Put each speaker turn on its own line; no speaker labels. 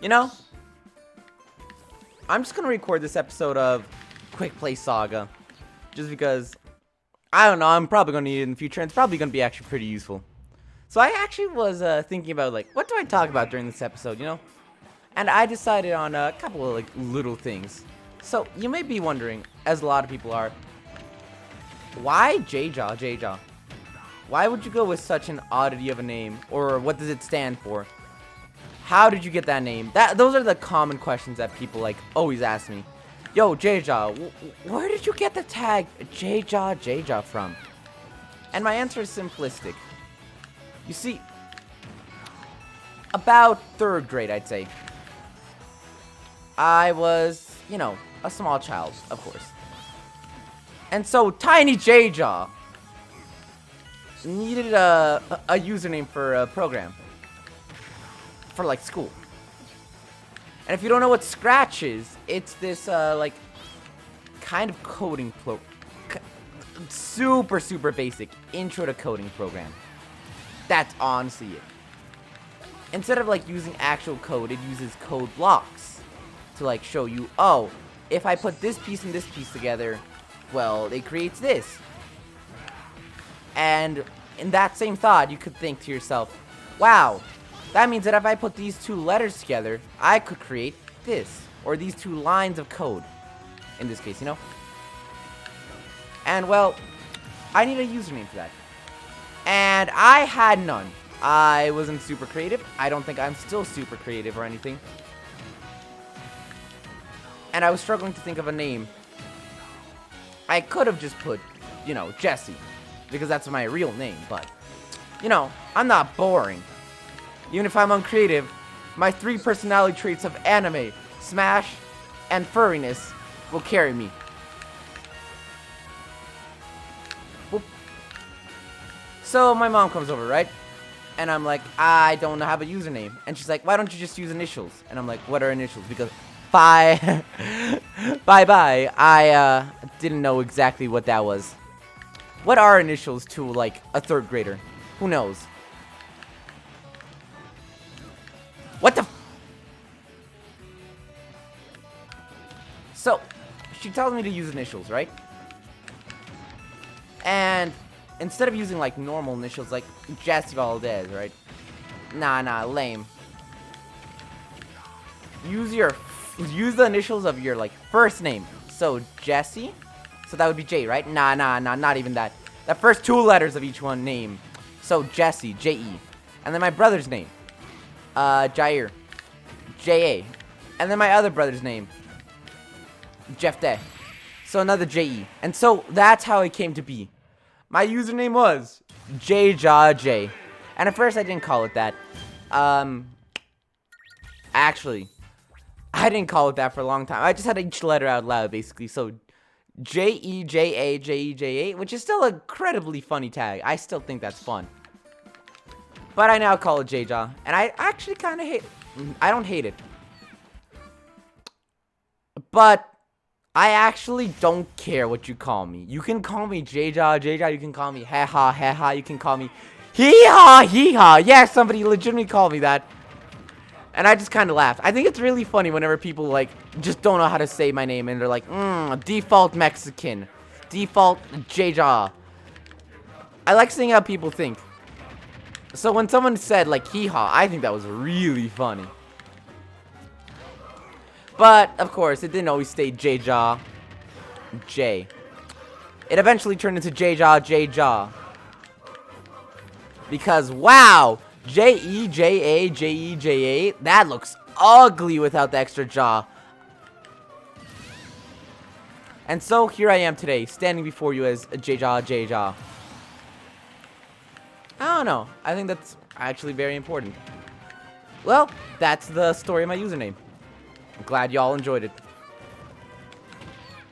You know, I'm just gonna record this episode of QuickPlay Saga, just because, I don't know, I'm probably gonna need it in the future, and it's probably gonna be actually pretty useful. So I actually was thinking about, like, what do I talk about during this episode, you know? And I decided on a couple of, like, little things. So, you may be wondering, as a lot of people are, why JeJaJeJa? Why would you go with such an oddity of a name? Or what does it stand for? How did you get that name? Those are the common questions that people, like, always ask me. Yo, JeJa, where did you get the tag JeJaJeJa from? And my answer is simplistic. You see, about 3rd grade, I'd say, I was, you know, a small child, of course. And so, Tiny JeJa needed a username for a program. For, like, school. And if you don't know what Scratch is, it's this, like, kind of coding super basic intro to coding program. That's honestly it. Instead of, like, using actual code, it uses code blocks to, like, show you, oh, if I put this piece and this piece together, well, it creates this. And in that same thought, you could think to yourself, wow, that means that if I put these 2 letters together, I could create this. Or these 2 lines of code. In this case, you know? And, well, I need a username for that. And I had none. I wasn't super creative. I don't think I'm still super creative or anything. And I was struggling to think of a name. I could have just put, you know, Jesse. Because that's my real name, but, you know, I'm not boring. Even if I'm uncreative, my 3 personality traits of anime, smash, and furriness will carry me. Whoop. So my mom comes over, right? And I'm like, I don't have a username. And she's like, why don't you just use initials? And I'm like, what are initials? Because bye. Bye. I didn't know exactly what that was. What are initials to, like, a 3rd grader? Who knows? What the So, she tells me to use initials, right? And instead of using, like, normal initials, like Jesse Valdez, right? Nah, lame. Use the initials of your, like, first name. So, Jesse. So that would be J, right? Nah, not even that. The first 2 letters of each one name. So, Jesse, J-E. And then my brother's name. Jair. J-A. And then my other brother's name. Jeff Day. So another J-E. And so that's how it came to be. My username was JeJaJeJa. And at first I didn't call it that. Actually, I didn't call it that for a long time. I just had each letter out loud, basically. So JeJaJa, JeJaJa, which is still an incredibly funny tag. I still think that's fun. But I now call it JeJa. And I actually kind of hate it. I don't hate it. But I actually don't care what you call me. You can call me JeJaJeJa. You can call me ha. You can call me hee-haw. Yeah, somebody legitimately called me that. And I just kind of laughed. I think it's really funny whenever people, like, just don't know how to say my name. And they're like, default Mexican. Default JeJa. I like seeing how people think. So when someone said, like, hee-haw, I think that was really funny. But, of course, it didn't always stay JeJaJeJa. It eventually turned into JeJaJeJa. Because, wow, JeJaJeJa, that looks ugly without the extra jaw. And so, here I am today, standing before you as JeJaJeJa. I don't know. I think that's actually very important. Well, that's the story of my username. I'm glad y'all enjoyed it.